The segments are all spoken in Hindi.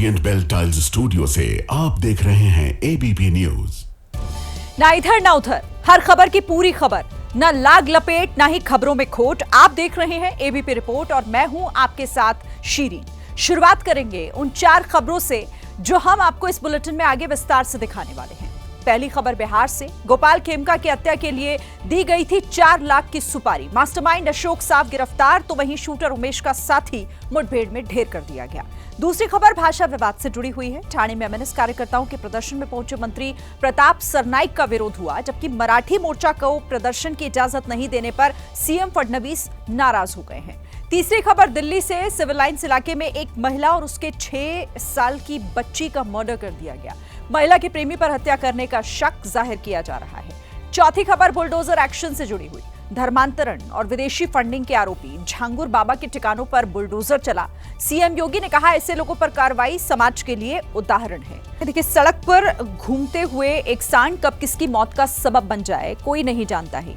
ओरिएंट बेल टाइल्स स्टूडियो से आप देख रहे हैं एबीपी न्यूज। ना इधर ना उधर, हर खबर की पूरी खबर, ना लाग लपेट ना ही खबरों में खोट। आप देख रहे हैं एबीपी रिपोर्ट और मैं हूं आपके साथ शीरीन। शुरुआत करेंगे उन 4 खबरों से जो हम आपको इस बुलेटिन में आगे विस्तार से दिखाने वाले हैं। पहली खबर बिहार से। गोपाल खेमका की हत्या के लिए दी गई थी 4 लाख की सुपारी। मास्टरमाइंड अशोक साहब गिरफ्तार, तो वहीं शूटर उमेश का साथी मुठभेड़ में ढेर कर दिया गया। दूसरी खबर भाषा विवाद से जुड़ी हुई है। ठाणे में एमएनएस कार्यकर्ताओं के प्रदर्शन में पहुंचे मंत्री प्रताप सरनाईक का विरोध हुआ, जबकि मराठी मोर्चा को प्रदर्शन की इजाजत नहीं देने पर सीएम फडणवीस नाराज हो गए हैं। तीसरी खबर दिल्ली से। सिविल लाइन्स इलाके में एक महिला और उसके 6 साल की बच्ची का मर्डर कर दिया गया। महिला के प्रेमी पर हत्या करने का शक जाहिर किया जा रहा है। चौथी खबर बुलडोजर एक्शन से जुड़ी हुई। धर्मांतरण और विदेशी फंडिंग के आरोपी झांगुर बाबा के ठिकानों पर बुलडोजर चला। सीएम योगी ने कहा, ऐसे लोगों पर कार्रवाई समाज के लिए उदाहरण है। देखिए, सड़क पर घूमते हुए एक सांड कब किसकी मौत का सबब बन जाए कोई नहीं जानता है।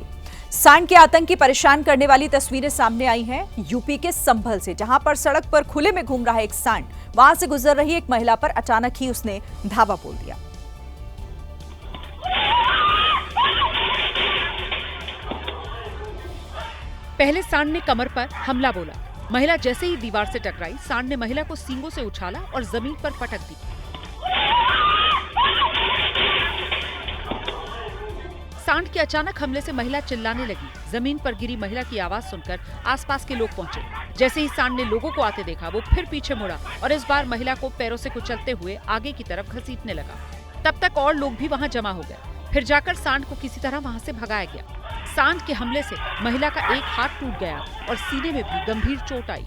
सांड के आतंक की परेशान करने वाली तस्वीरें सामने आई हैं यूपी के संभल से, जहां पर सड़क पर खुले में घूम रहा एक सांड, वहां से गुजर रही एक महिला पर अचानक ही उसने धावा बोल दिया। पहले सांड ने कमर पर हमला बोला। महिला जैसे ही दीवार से टकराई, सांड ने महिला को सींगों से उछाला और जमीन पर पटक दी। सांड के अचानक हमले से महिला चिल्लाने लगी। जमीन पर गिरी महिला की आवाज सुनकर आसपास के लोग पहुंचे। जैसे ही सांड ने लोगों को आते देखा, वो फिर पीछे मुड़ा और इस बार महिला को पैरों से कुचलते हुए आगे की तरफ घसीटने लगा। तब तक और लोग भी वहां जमा हो गए। फिर जाकर सांड को किसी तरह वहां से भगाया गया। सांड के हमले से महिला का एक हाथ टूट गया और सीने में भी गंभीर चोट आई।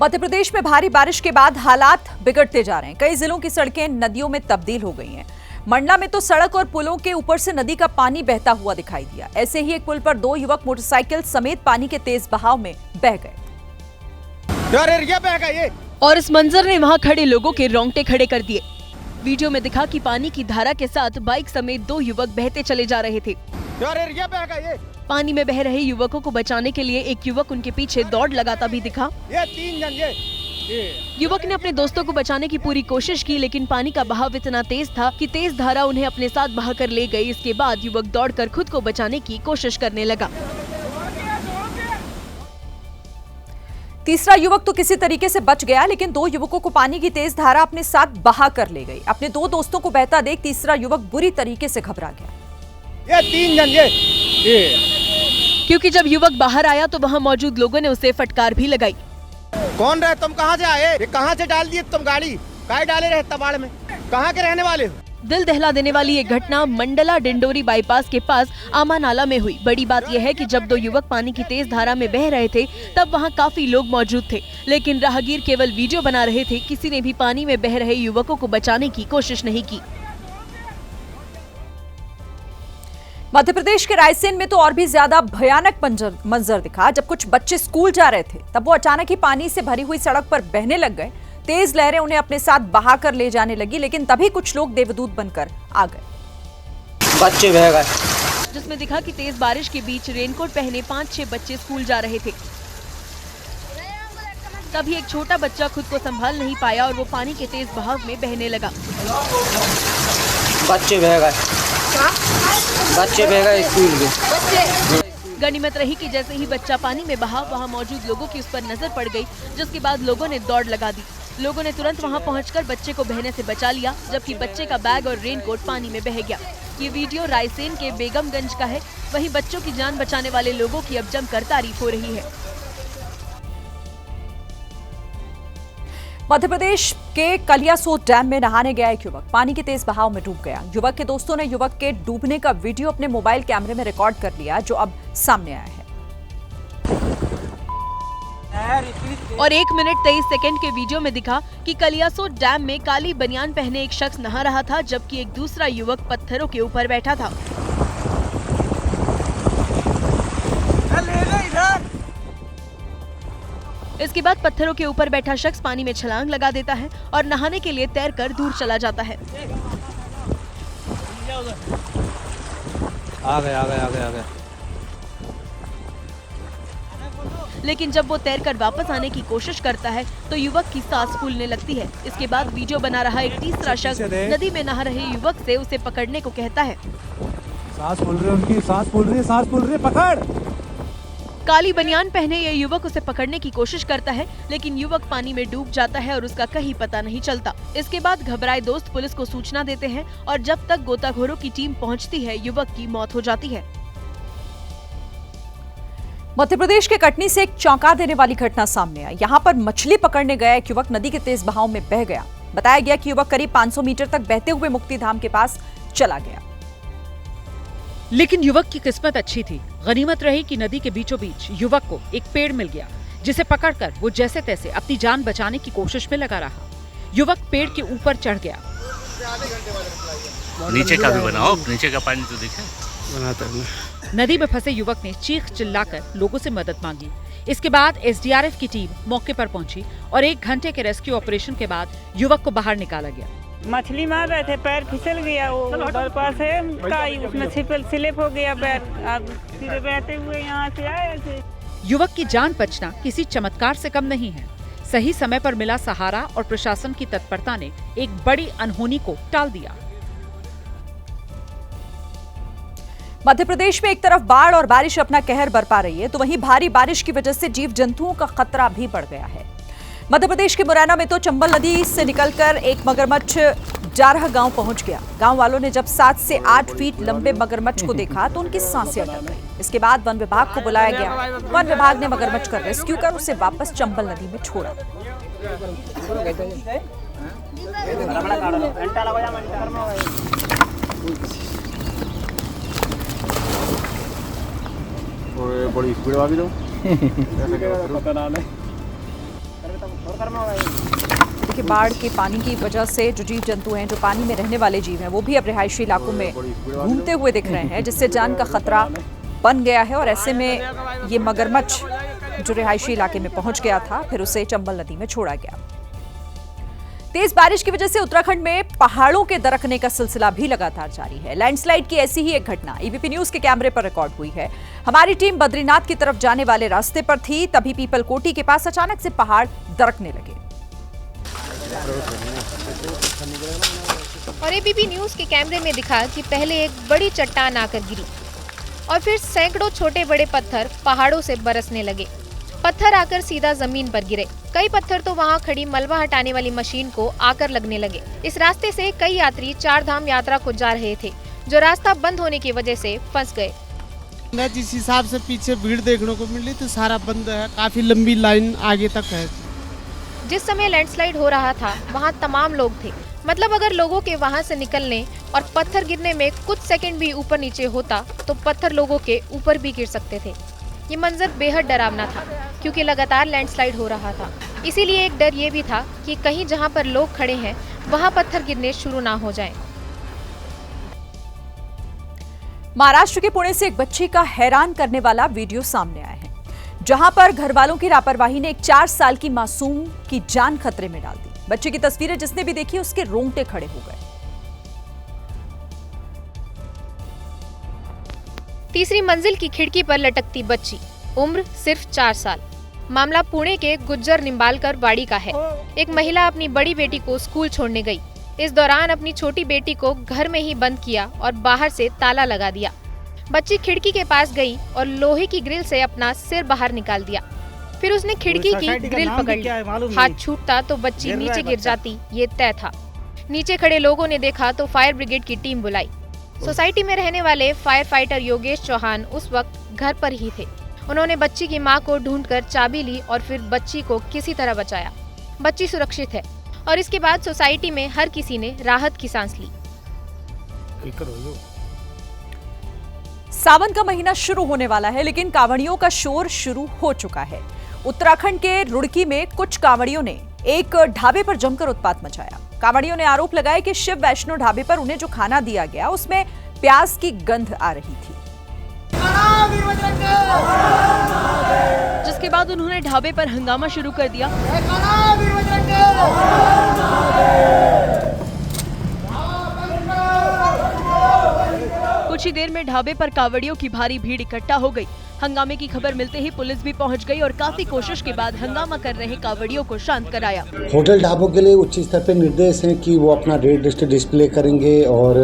मध्य प्रदेश में भारी बारिश के बाद हालात बिगड़ते जा रहे हैं। कई जिलों की सड़कें नदियों में तब्दील हो गई हैं। मंडला में तो सड़क और पुलों के ऊपर से नदी का पानी बहता हुआ दिखाई दिया। ऐसे ही एक पुल पर 2 युवक मोटरसाइकिल समेत पानी के तेज बहाव में बह गए। और इस मंजर ने वहां खड़े लोगों के रोंगटे खड़े कर दिए। वीडियो में दिखा कि पानी की धारा के साथ बाइक समेत 2 युवक बहते चले जा रहे थे। पानी में बह रहे युवकों को बचाने के लिए एक युवक उनके पीछे दौड़ लगाता भी दिखा। युवक ने अपने दोस्तों को बचाने की पूरी कोशिश की, लेकिन पानी का बहाव इतना तेज था कि तेज धारा उन्हें अपने साथ बहाकर ले गई। इसके बाद युवक दौड़कर खुद को बचाने की कोशिश करने लगा। तीसरा युवक तो किसी तरीके से बच गया, लेकिन 2 युवकों को पानी की तेज धारा अपने साथ बहा कर ले गई। अपने 2 दोस्तों को बहता देख तीसरा युवक बुरी तरीके से घबरा गया। क्योंकि जब युवक बाहर आया तो वहां मौजूद लोगों ने उसे फटकार भी लगाई। कौन रहे तुम? कहां से आए? ये कहां से डाल दिए तुम गाड़ी? काहे डाले रहे तबाड़ में? कहां के रहने वाले हो? दिल दहला देने वाली ये घटना मंडला डिंडोरी बाईपास के पास आमा नाला में हुई। बड़ी बात यह है कि जब 2 युवक पानी की तेज धारा में बह रहे थे, तब वहां काफी लोग मौजूद थे, लेकिन राहगीर केवल वीडियो बना रहे थे। किसी ने भी पानी में बह रहे युवकों को बचाने की कोशिश नहीं की। मध्य प्रदेश के रायसेन में तो और भी ज्यादा भयानक मंजर दिखा। जब कुछ बच्चे स्कूल जा रहे थे, तब वो अचानक ही पानी से भरी हुई सड़क पर बहने लग गए। तेज लहरें उन्हें अपने साथ बहाकर ले जाने लगी, लेकिन तभी कुछ लोग देवदूत बनकर आ गए। बच्चे बह गए, जिसमें दिखा कि तेज बारिश के बीच रेनकोट पहने 5-6 बच्चे स्कूल जा रहे थे। तभी एक छोटा बच्चा खुद को संभाल नहीं पाया और वो पानी के तेज बहाव में बहने लगा। बच्चे बह गए स्कूल के। गनीमत रही कि जैसे ही बच्चा पानी में बहा, वहां मौजूद लोगों की उस पर नजर पड़ गई, जिसके बाद लोगों ने दौड़ लगा दी। लोगों ने तुरंत वहां पहुंचकर बच्चे को बहने से बचा लिया, जबकि बच्चे का बैग और रेनकोट पानी में बह गया। ये वीडियो रायसेन के बेगमगंज का है। वहीं बच्चों की जान बचाने वाले लोगों की अब जमकर तारीफ हो रही है। मध्य प्रदेश के कलियासोत डैम में नहाने गया एक युवक पानी के तेज बहाव में डूब गया। युवक के दोस्तों ने युवक के डूबने का वीडियो अपने मोबाइल कैमरे में रिकॉर्ड कर लिया, जो अब सामने आया है। और 1 मिनट 23 सेकंड के वीडियो में दिखा कि कलियासोत डैम में काली बनियान पहने एक शख्स नहा रहा था, जबकि एक दूसरा युवक पत्थरों के ऊपर बैठा था। इसके बाद पत्थरों के ऊपर बैठा शख्स पानी में छलांग लगा देता है और नहाने के लिए तैरकर दूर चला जाता है। आ गए। लेकिन जब वो तैरकर वापस आने की कोशिश करता है तो युवक की सांस फूलने लगती है। इसके बाद वीडियो बना रहा एक तीसरा शख्स नदी में नहा रहे युवक से उसे पकड़ने को कहता है। सांस फूल रही है उनकी, सांस फूल रही है, पकड़। काली बनियान पहने ये युवक उसे पकड़ने की कोशिश करता है, लेकिन युवक पानी में डूब जाता है और उसका कहीं पता नहीं चलता। इसके बाद घबराए दोस्त पुलिस को सूचना देते हैं और जब तक गोताखोरों की टीम पहुंचती है युवक की मौत हो जाती है। मध्य प्रदेश के कटनी से एक चौंका देने वाली घटना सामने आई। यहाँ पर मछली पकड़ने गया एक युवक नदी के तेज बहाव में बह गया। बताया गया कि युवक करीब 500 मीटर तक बहते हुए मुक्तिधाम के पास चला गया। लेकिन युवक की किस्मत अच्छी थी। गनीमत रही कि नदी के बीचों बीच युवक को एक पेड़ मिल गया, जिसे पकड़कर वो जैसे तैसे अपनी जान बचाने की कोशिश में लगा रहा। युवक पेड़ के ऊपर चढ़ गया। नीचे का भी बनाओ, नीचे का पानी तो दिखे। बनाता है। नदी में फंसे युवक ने चीख चिल्लाकर लोगों से मदद मांगी। इसके बाद एसडीआरएफ की टीम मौके पर पहुंची और 1 घंटे के रेस्क्यू ऑपरेशन के बाद युवक को बाहर निकाला गया। मछली मार रहे थे, पैर फिसल गया, वो उधर पास है उसमें स्लिप हो गया पैर। अब सीधे बहते हुए यहाँ से आए थे। युवक की जान बचना किसी चमत्कार से कम नहीं है। सही समय पर मिला सहारा और प्रशासन की तत्परता ने एक बड़ी अनहोनी को टाल दिया। मध्य प्रदेश में एक तरफ बाढ़ और बारिश अपना कहर बरपा रही है, तो वहीं भारी बारिश की वजह से जीव जंतुओं का खतरा भी बढ़ गया है। मध्य प्रदेश के मुरैना में तो चंबल नदी से निकलकर एक मगरमच्छ जारह गांव पहुंच गया। गांव वालों ने जब 7 से 8 फीट लंबे मगरमच्छ को देखा तो उनकी सांसें अटक गई। इसके बाद वन विभाग को बुलाया गया। वन विभाग ने मगरमच्छ का रेस्क्यू कर उसे वापस चंबल नदी में छोड़ा। बड़ी स्पीड वाली तो देखिए, बाढ़ के पानी की वजह से जो जीव जंतु हैं, जो पानी में रहने वाले जीव हैं, वो भी अब रिहायशी इलाकों में घूमते हुए दिख रहे हैं, जिससे जान का खतरा बन गया है। और ऐसे में ये मगरमच्छ जो रिहायशी इलाके में पहुंच गया था, फिर उसे चंबल नदी में छोड़ा गया। तेज बारिश की वजह से उत्तराखंड में पहाड़ों के दरकने का सिलसिला भी लगातार जारी है। लैंडस्लाइड की ऐसी ही एक घटना एबीपी न्यूज के कैमरे पर रिकॉर्ड हुई है। हमारी टीम बद्रीनाथ की तरफ जाने वाले रास्ते पर थी, तभी पीपलकोटी के पास अचानक से पहाड़ दरकने लगे। और एबीपी न्यूज के कैमरे में दिखा कि पहले एक बड़ी चट्टान आकर गिरी और फिर सैकड़ों छोटे बड़े पत्थर पहाड़ों से बरसने लगे। पत्थर आकर सीधा जमीन पर गिरे। कई पत्थर तो वहां खड़ी मलबा हटाने वाली मशीन को आकर लगने लगे। इस रास्ते से कई यात्री 4 धाम यात्रा को जा रहे थे, जो रास्ता बंद होने की वजह से फंस गए। जिस हिसाब से पीछे भीड़ देखने को मिल रही तो सारा बंद है, काफी लंबी लाइन आगे तक है। जिस समय लैंडस्लाइड हो रहा था वहाँ तमाम लोग थे। मतलब अगर लोगों के वहाँ से निकलने और पत्थर गिरने में कुछ सेकंड भी ऊपर नीचे होता तो पत्थर लोगों के ऊपर भी गिर सकते थे। ये मंजर बेहद डरावना था, क्योंकि लगातार लैंडस्लाइड हो रहा था। इसीलिए एक डर ये भी था कि कहीं जहाँ पर लोग खड़े हैं वहाँ पत्थर गिरने शुरू ना हो जाएं। महाराष्ट्र के पुणे से एक बच्ची का हैरान करने वाला वीडियो सामने आया है, जहां पर घर वालों की लापरवाही ने एक 4 साल की मासूम की जान खतरे में डाल दी। बच्चे की तस्वीरें जिसने भी देखी उसके रोंगटे खड़े हो गए। तीसरी मंजिल की खिड़की पर लटकती बच्ची, उम्र सिर्फ 4 साल। मामला पुणे के गुज्जर निम्बालकर वाड़ी का है। एक महिला अपनी बड़ी बेटी को स्कूल छोड़ने गई। इस दौरान अपनी छोटी बेटी को घर में ही बंद किया और बाहर से ताला लगा दिया। बच्ची खिड़की के पास गई और लोहे की ग्रिल से अपना सिर बाहर निकाल दिया। फिर उसने खिड़की की ग्रिल पकड़ ली। हाथ छूटता तो बच्ची नीचे गिर जाती, ये तय था। नीचे खड़े लोगों ने देखा तो फायर ब्रिगेड की टीम बुलाई। सोसाइटी में रहने वाले फायर फाइटर योगेश चौहान उस वक्त घर पर ही थे। उन्होंने बच्ची की मां को ढूंढकर चाबी ली और फिर बच्ची को किसी तरह बचाया। बच्ची सुरक्षित है और इसके बाद सोसाइटी में हर किसी ने राहत की सांस ली। सावन का महीना शुरू होने वाला है, लेकिन कांवड़ियों का शोर शुरू हो चुका है। उत्तराखंड के रुड़की में कुछ कांवड़ियों ने एक ढाबे पर जमकर उत्पात मचाया। कांवड़ियों ने आरोप लगाया कि शिव वैष्णो ढाबे पर उन्हें जो खाना दिया गया उसमें प्याज की गंध आ रही थी, जिसके बाद उन्होंने ढाबे पर हंगामा शुरू कर दिया। कुछ ही देर में ढाबे पर कांवड़ियों की भारी भीड़ इकट्ठा हो गई। हंगामे की खबर मिलते ही पुलिस भी पहुंच गई और काफी कोशिश के बाद हंगामा कर रहे कांवड़ियों को शांत कराया। होटल ढाबों के लिए उच्च स्तर पर निर्देश हैं कि वो अपना रेड लिस्ट डिस्प्ले करेंगे और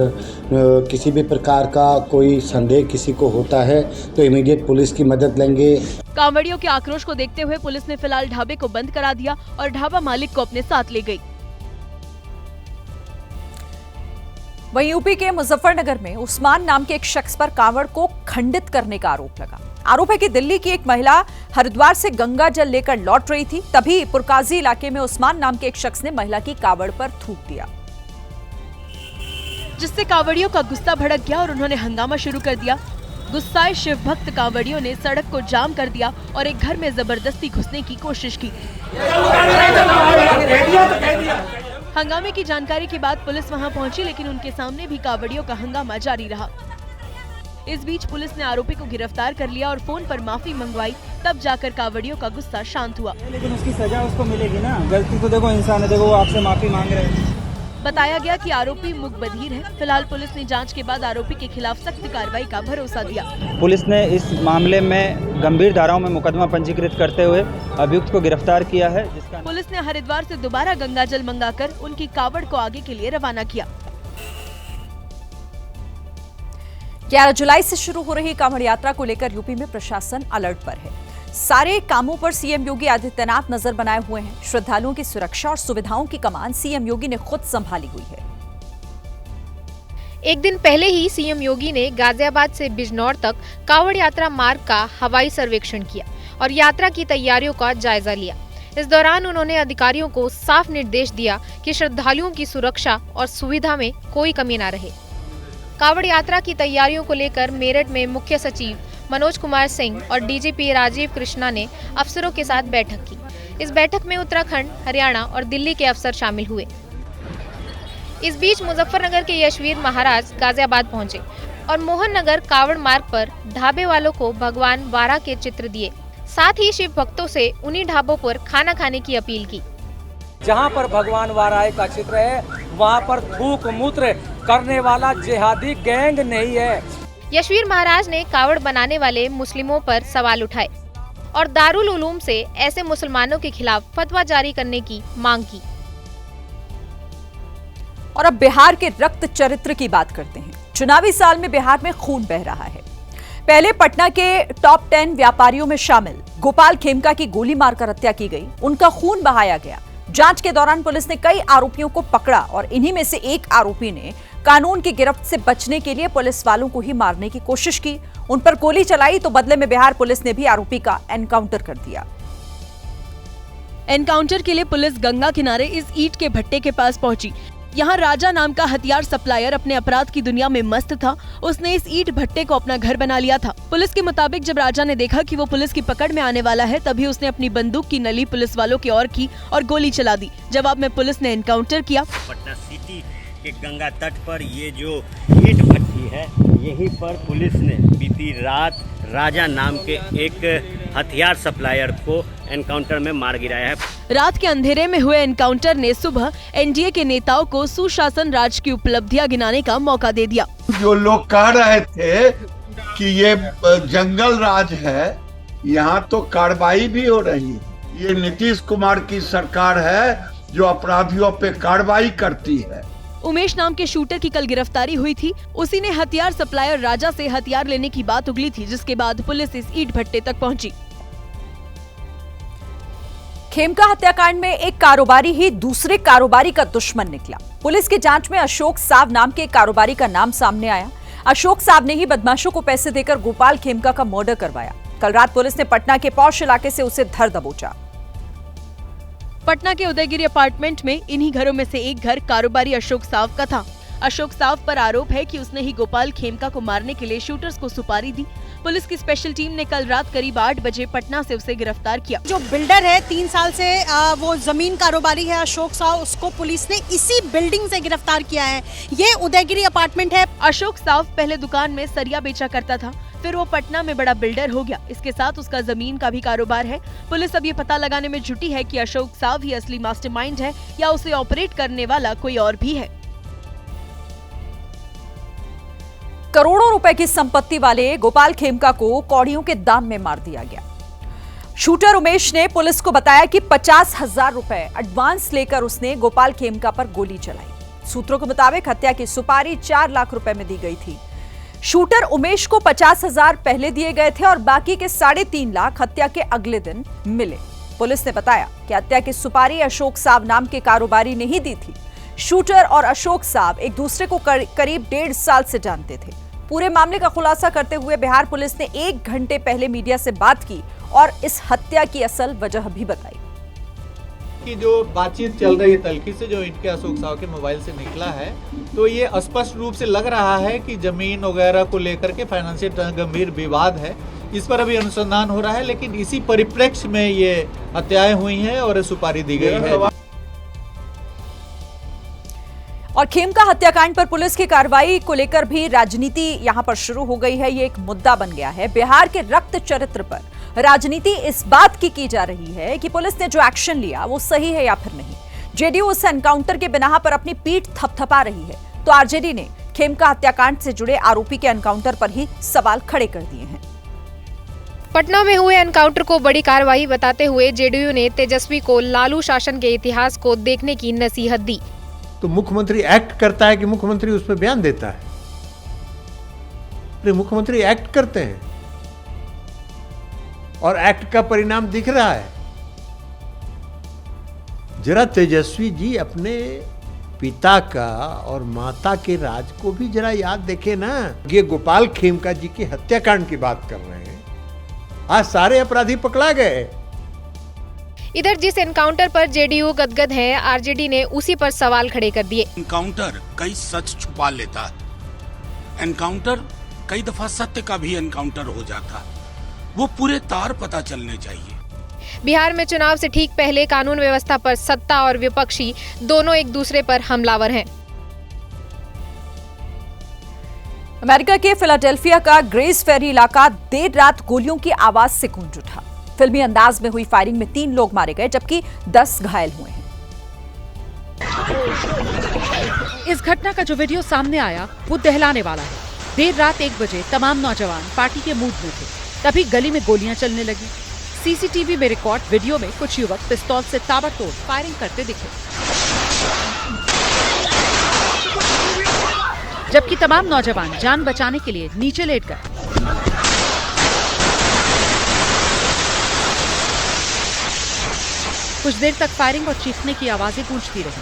किसी भी प्रकार का कोई संदेह किसी को होता है तो इमीडिएट पुलिस की मदद लेंगे। कांवड़ियों के आक्रोश को देखते हुए पुलिस ने फिलहाल ढाबे को बंद करा दिया और ढाबा मालिक को अपने साथ ले गई। वहीं यूपी के मुजफ्फरनगर में उस्मान नाम के एक शख्स पर कांवड़ को खंडित करने का आरोप लगा। आरोप है कि दिल्ली की एक महिला हरिद्वार से गंगा जल लेकर लौट रही थी, तभी पुरकाजी इलाके में उस्मान नाम के एक शख्स ने महिला की कांवड़ पर थूक दिया, जिससे कांवड़ियों का गुस्सा भड़क गया और उन्होंने हंगामा शुरू कर दिया। गुस्साए शिव भक्त कांवड़ियों ने सड़क को जाम कर दिया और एक घर में जबरदस्ती घुसने की कोशिश की। हंगामे की जानकारी के बाद पुलिस वहां पहुंची, लेकिन उनके सामने भी कांवड़ियों का हंगामा जारी रहा। इस बीच पुलिस ने आरोपी को गिरफ्तार कर लिया और फोन पर माफी मंगवाई, तब जाकर कांवड़ियों का गुस्सा शांत हुआ। लेकिन उसकी सजा उसको मिलेगी ना, गलती तो देखो इंसान है, देखो वो आपसे माफी मांग रहे हैं। बताया गया कि आरोपी मुकबधीर है। फिलहाल पुलिस ने जांच के बाद आरोपी के खिलाफ सख्त कार्रवाई का भरोसा दिया। पुलिस ने इस मामले में गंभीर धाराओं में मुकदमा पंजीकृत करते हुए अभियुक्त को गिरफ्तार किया है। पुलिस ने हरिद्वार से दोबारा गंगाजल मंगाकर उनकी कावड़ को आगे के लिए रवाना किया। 11 जुलाई से शुरू हो रही कांवड़ यात्रा को लेकर यूपी में प्रशासन अलर्ट पर है। सारे कामों पर सीएम योगी आदित्यनाथ नजर बनाए हुए हैं। श्रद्धालुओं की सुरक्षा और सुविधाओं की कमान सीएम योगी ने खुद संभाली हुई है। एक दिन पहले ही सीएम योगी ने गाजियाबाद से बिजनौर तक कांवड़ यात्रा मार्ग का हवाई सर्वेक्षण किया और यात्रा की तैयारियों का जायजा लिया। इस दौरान उन्होंने अधिकारियों को साफ निर्देश दिया कि श्रद्धालुओं की सुरक्षा और सुविधा में कोई कमी न रहे। कांवड़ यात्रा की तैयारियों को लेकर मेरठ में मुख्य सचिव मनोज कुमार सिंह और डीजीपी राजीव कृष्णा ने अफसरों के साथ बैठक की। इस बैठक में उत्तराखंड, हरियाणा और दिल्ली के अफसर शामिल हुए। इस बीच मुजफ्फरनगर के यशवीर महाराज गाजियाबाद पहुंचे और मोहन नगर कांवड़ मार्ग पर ढाबे वालों को भगवान वारा के चित्र दिए। साथ ही शिव भक्तों से उन्हीं ढाबों पर खाना खाने की अपील की। जहाँ पर भगवान वाराय का चित्र है वहाँ पर थूक मूत्र करने वाला जिहादी गैंग नहीं है। यशवीर महाराज ने कावड़ बनाने वाले मुस्लिमों पर सवाल उठाए और दारुल उलूम से ऐसे मुसलमानों के खिलाफ फतवा जारी करने की मांग की। और अब बिहार के रक्त चरित्र की बात करते हैं। चुनावी साल में बिहार में खून बह रहा है। पहले पटना के टॉप 10 व्यापारियों में शामिल गोपाल खेमका की गोली मारकर हत्या की गई, उनका खून बहाया गया। जांच के दौरान पुलिस ने कई आरोपियों को पकड़ा और इन्हीं में से एक आरोपी ने कानून की गिरफ्त से बचने के लिए पुलिस वालों को ही मारने की कोशिश की, उन पर गोली चलाई तो बदले में बिहार पुलिस ने भी आरोपी का एनकाउंटर कर दिया। एनकाउंटर के लिए पुलिस गंगा किनारे इस ईंट के भट्टे के पास पहुंची। यहाँ राजा नाम का हथियार सप्लायर अपने अपराध की दुनिया में मस्त था। उसने इस ईंट भट्टे को अपना घर बना लिया था। पुलिस के मुताबिक जब राजा ने देखा कि वो पुलिस की पकड़ में आने वाला है, तभी उसने अपनी बंदूक की नली पुलिस वालों की ओर की और गोली चला दी। जवाब में पुलिस ने एनकाउंटर किया। पटना सिटी के गंगा तट पर ये जो ईंट भट्टी है, यहीं पर पुलिस ने बीती रात राजा नाम के एक हथियार सप्लायर को एनकाउंटर में मार गिराया है। रात के अंधेरे में हुए एनकाउंटर ने सुबह एनडीए के नेताओं को सुशासन राज की उपलब्धियां गिनाने का मौका दे दिया। जो लोग कह रहे थे कि ये जंगल राज है, यहाँ तो कार्रवाई भी हो रही है। ये नीतीश कुमार की सरकार है जो अपराधियों पे कार्रवाई करती है। उमेश नाम के शूटर की कल गिरफ्तारी हुई थी। उसी ने हथियार सप्लायर राजा से हथियार लेने की बात उगली थी, जिसके बाद पुलिस इस ईंट भट्टे तक पहुंची। खेमका हत्याकांड में एक कारोबारी ही दूसरे कारोबारी का दुश्मन निकला। पुलिस की जांच में अशोक साव नाम के कारोबारी का नाम सामने आया। अशोक साव ने ही बदमाशों को पैसे देकर गोपाल खेमका का मर्डर करवाया। कल रात पुलिस ने पटना के पौष इलाके से उसे धर दबोचा। पटना के उदयगिरी अपार्टमेंट में इन्हीं घरों में से एक घर कारोबारी अशोक साव का था। अशोक साव पर आरोप है कि उसने ही गोपाल खेमका को मारने के लिए शूटर्स को सुपारी दी। पुलिस की स्पेशल टीम ने कल रात करीब 8 बजे पटना से उसे गिरफ्तार किया। जो बिल्डर है 3 साल से वो जमीन कारोबारी है अशोक साव, उसको पुलिस ने इसी बिल्डिंग से गिरफ्तार किया है। ये उदयगिरी अपार्टमेंट है। अशोक साव पहले दुकान में सरिया बेचा करता था, फिर वो पटना में बड़ा बिल्डर हो गया। इसके साथ उसका जमीन का भी कारोबार है। पुलिस अब ये पता लगाने में जुटी है कि अशोक साव ही असली मास्टरमाइंड है या उसे ऑपरेट करने वाला कोई और भी है। करोड़ों रुपए की संपत्ति वाले गोपाल खेमका को कौड़ियों के दाम में मार दिया गया। शूटर उमेश ने पुलिस को बताया कि 50,000 रुपए एडवांस लेकर उसने गोपाल खेमका पर गोली चलाई। सूत्रों के मुताबिक हत्या की सुपारी 4 लाख रुपए में दी गई थी। शूटर उमेश को 50,000 पहले दिए गए थे और बाकी के 3.5 लाख हत्या के अगले दिन मिले। पुलिस ने बताया कि हत्या की सुपारी अशोक साव नाम के कारोबारी ने ही दी थी। शूटर और अशोक साव एक दूसरे को करीब 1.5 साल से जानते थे। पूरे मामले का खुलासा करते हुए बिहार पुलिस ने 1 घंटे पहले मीडिया से बात की और इस हत्या की असल वजह भी बताई। की जो बातचीत चल रही है तलखी से जो इनके अशोक साव के मोबाइल से निकला है, तो ये स्पष्ट रूप से लग रहा है कि जमीन वगैरह को लेकर के फाइनेंशियल गंभीर विवाद है। इस पर अभी अनुसंधान हो रहा है, लेकिन इसी परिप्रेक्ष्य में ये हत्याएं हुई हैं और सुपारी दी गई है। और खेमका हत्याकांड पर पुलिस की कार्रवाई को लेकर भी राजनीति यहां पर शुरू हो गई है। ये एक मुद्दा बन गया है। बिहार के रक्त चरित्र पर राजनीति इस बात की जा रही है कि पुलिस ने जो एक्शन लिया वो सही है या फिर नहीं। जेडीयू उस एनकाउंटर के बिना पर अपनी पीठ थपथपा रही है, तो आरजेडी ने खेमका हत्याकांड से जुड़े आरोपी के एनकाउंटर पर ही सवाल खड़े कर दिए हैं। पटना में हुए एनकाउंटर को बड़ी कार्रवाई बताते हुए जेडीयू ने तेजस्वी को लालू शासन के इतिहास को देखने की नसीहत दी। तो मुख्यमंत्री एक्ट करता है कि मुख्यमंत्री उस पर बयान देता है? मुख्यमंत्री एक्ट करते हैं और एक्ट का परिणाम दिख रहा है। जरा तेजस्वी जी अपने पिता का और माता के राज को भी जरा याद देखे ना। ये गोपाल खेमका जी की हत्याकांड की बात कर रहे हैं, आज सारे अपराधी पकड़ा गए। इधर जिस एनकाउंटर पर जेडीयू गदगद है, आरजेडी ने उसी पर सवाल खड़े कर दिए। एनकाउंटर कई सच छुपा लेता है। एनकाउंटर कई दफा सत्य का भी एनकाउंटर हो जाता, वो पूरे तार पता चलने चाहिए। बिहार में चुनाव से ठीक पहले कानून व्यवस्था पर सत्ता और विपक्षी दोनों एक दूसरे पर हमलावर हैं। अमेरिका के फिलाडेल्फिया का ग्रेस फेरी इलाका देर रात गोलियों की आवाज से गूंज उठा। फिल्मी अंदाज में हुई फायरिंग में 3 लोग मारे गए जबकि 10 घायल हुए हैं। इस घटना का जो वीडियो सामने आया वो दहलाने वाला है। देर रात 1 बजे तमाम नौजवान पार्टी के मूड में थे, तभी गली में गोलियां चलने लगी। सीसीटीवी में रिकॉर्ड वीडियो में कुछ युवक पिस्तौल से ताबड़तोड़ फायरिंग करते दिखे, जबकि तमाम नौजवान जान बचाने के लिए नीचे लेट गए। कुछ देर तक फायरिंग और चीखने की आवाजें गूंजती रही।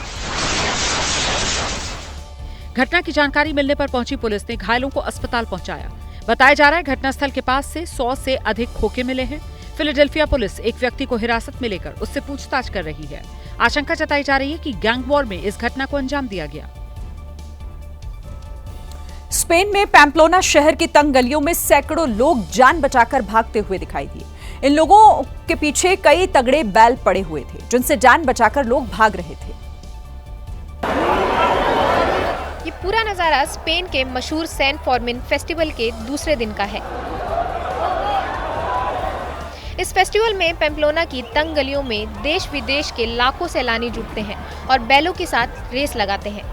घटना की जानकारी मिलने पर पहुंची पुलिस ने घायलों को अस्पताल पहुंचाया। बताया जा रहा है घटनास्थल के पास से 100 से अधिक खोखे मिले हैं। फिलाडेल्फिया पुलिस एक व्यक्ति को हिरासत में लेकर उससे पूछताछ कर रही है। आशंका जताई जा रही है कि गैंग वॉर में इस घटना को अंजाम दिया गया। स्पेन में पैम्प्लोना शहर की तंग गलियों में सैकड़ों लोग जान बचाकर भागते हुए दिखाई दिए। इन लोगों के पीछे कई तगड़े बैल पड़े हुए थे जिनसे जान बचाकर लोग भाग रहे थे। ये पूरा नजारा स्पेन के मशहूर सैन फॉर्मिन फेस्टिवल के दूसरे दिन का है। इस फेस्टिवल में पैम्प्लोना की तंग गलियों में देश विदेश के लाखों सैलानी जुटते हैं और बैलों के साथ रेस लगाते हैं।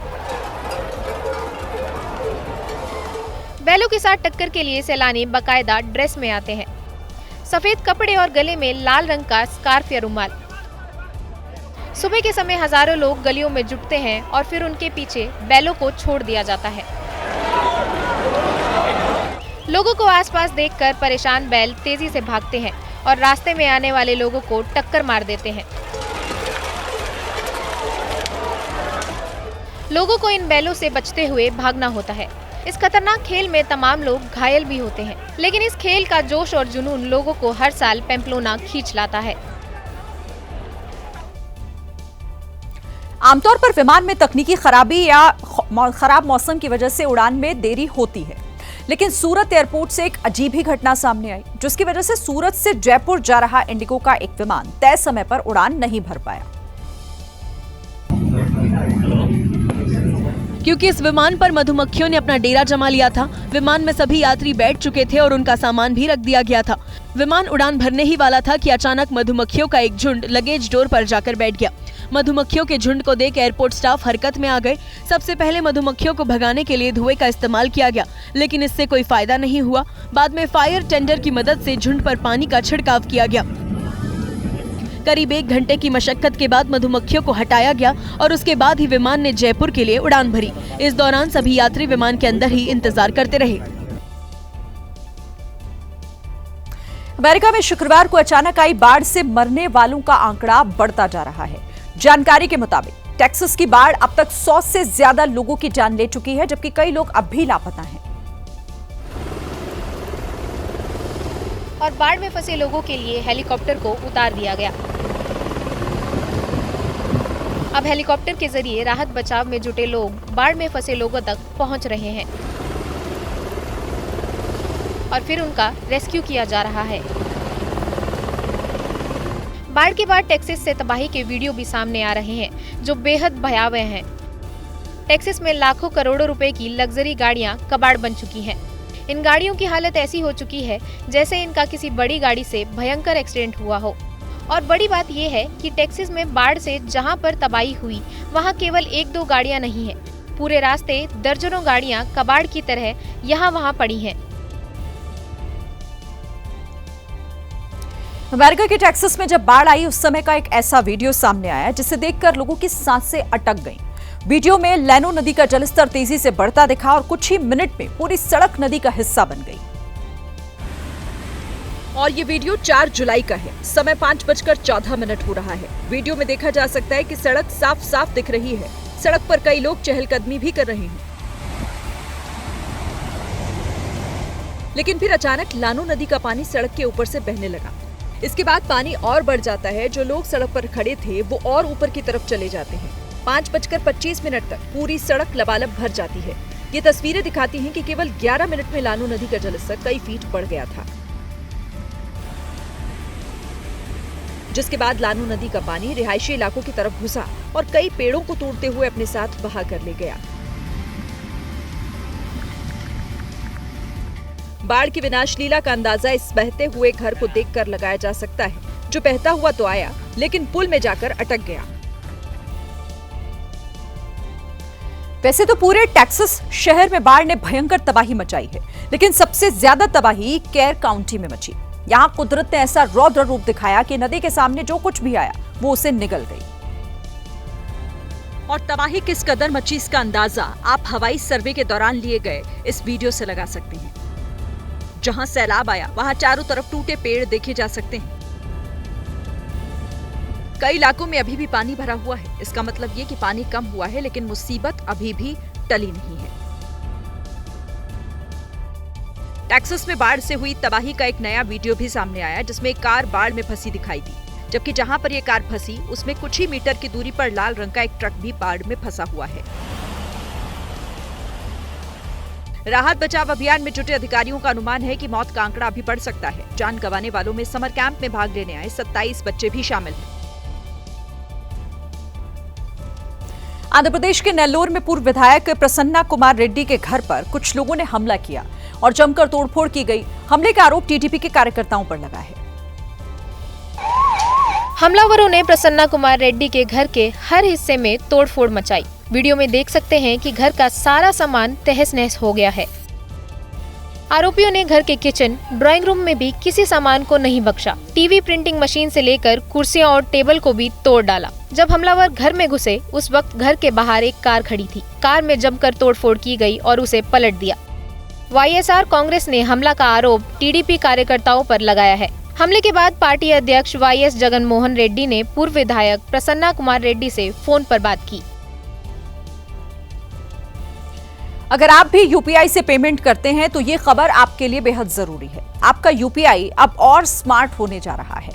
बैलों के साथ टक्कर के लिए सैलानी बाकायदा ड्रेस में आते हैं, सफेद कपड़े और गले में लाल रंग का स्कार्फ या रुमाल। सुबह के समय हजारों लोग गलियों में जुटते हैं और फिर उनके पीछे बैलों को छोड़ दिया जाता है। लोगों को आसपास देखकर परेशान बैल तेजी से भागते हैं और रास्ते में आने वाले लोगों को टक्कर मार देते हैं। लोगों को इन बैलों से बचते हुए भागना होता है। इस खतरनाक खेल में तमाम लोग घायल भी होते हैं, लेकिन इस खेल का जोश और जुनून लोगों को हर साल पैम्प्लोना खींच लाता है। आमतौर पर विमान में तकनीकी खराबी या खराब मौसम की वजह से उड़ान में देरी होती है, लेकिन सूरत एयरपोर्ट से एक अजीब ही घटना सामने आई, जिसकी वजह से सूरत से जयपुर जा रहा इंडिगो का एक विमान तय समय पर उड़ान नहीं भर पाया। क्योंकि इस विमान पर मधुमक्खियों ने अपना डेरा जमा लिया था। विमान में सभी यात्री बैठ चुके थे और उनका सामान भी रख दिया गया था। विमान उड़ान भरने ही वाला था कि अचानक मधुमक्खियों का एक झुंड लगेज डोर पर जाकर बैठ गया। मधुमक्खियों के झुंड को देख एयरपोर्ट स्टाफ हरकत में आ गए। सबसे पहले मधुमक्खियों को भगाने के लिए धुएं का इस्तेमाल किया गया, लेकिन इससे कोई फायदा नहीं हुआ। बाद में फायर टेंडर की मदद से झुंड पर पानी का छिड़काव किया गया। करीब 1 घंटे की मशक्कत के बाद मधुमक्खियों को हटाया गया और उसके बाद ही विमान ने जयपुर के लिए उड़ान भरी। इस दौरान सभी यात्री विमान के अंदर ही इंतजार करते रहे। अमेरिका में शुक्रवार को अचानक आई बाढ़ से मरने वालों का आंकड़ा बढ़ता जा रहा है। जानकारी के मुताबिक टेक्सास की बाढ़ अब तक 100 से ज्यादा लोगों की जान ले चुकी है, जबकि कई लोग अब भी लापता हैं। और बाढ़ में फंसे लोगों के लिए हेलीकॉप्टर को उतार दिया गया। अब हेलीकॉप्टर के जरिए राहत बचाव में जुटे लोग बाढ़ में फंसे लोगों तक पहुंच रहे हैं और फिर उनका रेस्क्यू किया जा रहा है। बाढ़ के बाद टेक्सास से तबाही के वीडियो भी सामने आ रहे हैं, जो बेहद भयावह हैं। टेक्सास में लाखों करोड़ों रुपए की लग्जरी गाड़ियां कबाड़ बन चुकी हैं। इन गाड़ियों की हालत ऐसी हो चुकी है जैसे इनका किसी बड़ी गाड़ी से भयंकर एक्सीडेंट हुआ हो। और बड़ी बात यह है कि टेक्सास में बाढ़ से जहां पर तबाही हुई वहां केवल 1-2 गाड़ियां नहीं हैं। पूरे रास्ते दर्जनों गाड़ियां कबाड़ की तरह यहाँ वहाँ पड़ी हैं। अमेरिका के टेक्सास में जब बाढ़ आई उस समय का एक ऐसा वीडियो सामने आया जिसे देखकर लोगों की सांसें अटक गईं। वीडियो में लैनो नदी का जलस्तर तेजी से बढ़ता दिखा और कुछ ही मिनट में पूरी सड़क नदी का हिस्सा बन गई। और ये वीडियो 4 जुलाई का है। समय 5:14 हो रहा है। वीडियो में देखा जा सकता है कि सड़क साफ साफ दिख रही है। सड़क पर कई लोग चहलकदमी भी कर रहे हैं। लेकिन फिर अचानक लानो नदी का पानी सड़क के ऊपर से बहने लगा। इसके बाद पानी और बढ़ जाता है। जो लोग सड़क पर खड़े थे वो और ऊपर की तरफ चले जाते हैं। 5:25 तक पूरी सड़क लबालब भर जाती है। ये तस्वीरें दिखाती हैं कि केवल 11 मिनट में लानो नदी का जलस्तर कई फीट बढ़ गया था, जिसके बाद लानो नदी का पानी रिहायशी इलाकों की तरफ घुसा और कई पेड़ों को तोड़ते हुए अपने साथ बहा कर ले गया। बाढ़ की विनाश लीला का अंदाजा इस बहते हुए घर को देखकर लगाया जा सकता है, जो बहता हुआ तो आया लेकिन पुल में जाकर अटक गया। वैसे तो पूरे टेक्सास शहर में बाढ़ ने भयंकर तबाही मचाई है, लेकिन सबसे ज्यादा तबाही कैर काउंटी में मची। यहां कुदरत ने ऐसा रौद्र रूप दिखाया कि नदी के सामने जो कुछ भी आया वो उसे निगल गई। और तबाही किस कदर मची इसका अंदाजा आप हवाई सर्वे के दौरान लिए गए इस वीडियो से लगा सकते हैं। जहां सैलाब आया वहां चारों तरफ टूटे पेड़ देखे जा सकते हैं। कई इलाकों में अभी भी पानी भरा हुआ है। इसका मतलब ये कि पानी कम हुआ है, लेकिन मुसीबत अभी भी टली नहीं है। टेक्सास में बाढ़ से हुई तबाही का एक नया वीडियो भी सामने आया, जिसमें एक कार बाढ़ में फंसी दिखाई दी, जबकि जहां पर यह कार फंसी उसमें कुछ ही मीटर की दूरी पर लाल रंग का एक ट्रक भी बाढ़ में फंसा हुआ है। राहत बचाव अभियान में जुटे अधिकारियों का अनुमान है कि मौत का आंकड़ा अभी बढ़ सकता है। जान गंवाने वालों में समर कैंप में भाग लेने आए 27 बच्चे भी शामिल हैं। आंध्र प्रदेश के नेल्लोर में पूर्व विधायक प्रसन्ना कुमार रेड्डी के घर पर कुछ लोगों ने हमला किया और जमकर तोड़फोड़ की गई। हमले का आरोप टीडीपी के कार्यकर्ताओं पर लगा है। हमलावरों ने प्रसन्ना कुमार रेड्डी के घर के हर हिस्से में तोड़फोड़ मचाई। वीडियो में देख सकते हैं कि घर का सारा सामान तहस नहस हो गया है। आरोपियों ने घर के किचन, ड्राइंग रूम में भी किसी सामान को नहीं बख्शा। टीवी, प्रिंटिंग मशीन से लेकर कुर्सियां और टेबल को भी तोड़ डाला। जब हमलावर घर में घुसे उस वक्त घर के बाहर एक कार खड़ी थी। कार में जमकर तोड़फोड़ की गई और उसे पलट दिया। वाईएसआर कांग्रेस ने हमला का आरोप टीडीपी कार्यकर्ताओं पर लगाया है। हमले के बाद पार्टी अध्यक्ष वाईएस जगनमोहन रेड्डी ने पूर्व विधायक प्रसन्ना कुमार रेड्डी से फोन पर बात की। अगर आप भी यूपीआई से पेमेंट करते हैं तो ये खबर आपके लिए बेहद जरूरी है। आपका यूपीआई अब और स्मार्ट होने जा रहा है।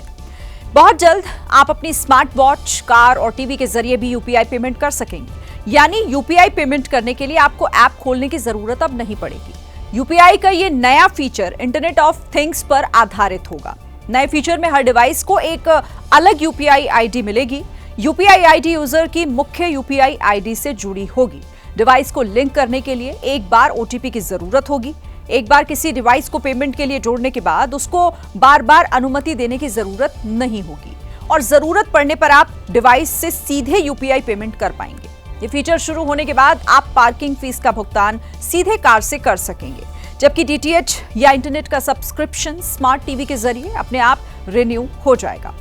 बहुत जल्द आप अपनी स्मार्ट वॉच, कार और टीवी के जरिए भी यूपीआई पेमेंट कर सकेंगे। यानी यूपीआई पेमेंट करने के लिए आपको ऐप खोलने की जरूरत अब नहीं पड़ेगी। यूपीआई का ये नया फीचर इंटरनेट ऑफ थिंग्स पर आधारित होगा। नए फीचर में हर डिवाइस को एक अलग यूपीआई आईडी मिलेगी। यूपीआई आईडी यूजर की मुख्य यूपीआई आईडी से जुड़ी होगी, डिवाइस को लिंक करने के लिए एक बार ओटीपी की जरूरत होगी। एक बार किसी डिवाइस को पेमेंट के लिए जोड़ने के बाद उसको बार बार अनुमति देने की जरूरत नहीं होगी और जरूरत पड़ने पर आप डिवाइस से सीधे यूपीआई पेमेंट कर पाएंगे। ये फीचर शुरू होने के बाद आप पार्किंग फीस का भुगतान सीधे कार्ड से कर सकेंगे, जबकि डीटीएच या इंटरनेट का सब्सक्रिप्शन स्मार्ट टीवी के जरिए अपने आप रिन्यू हो जाएगा।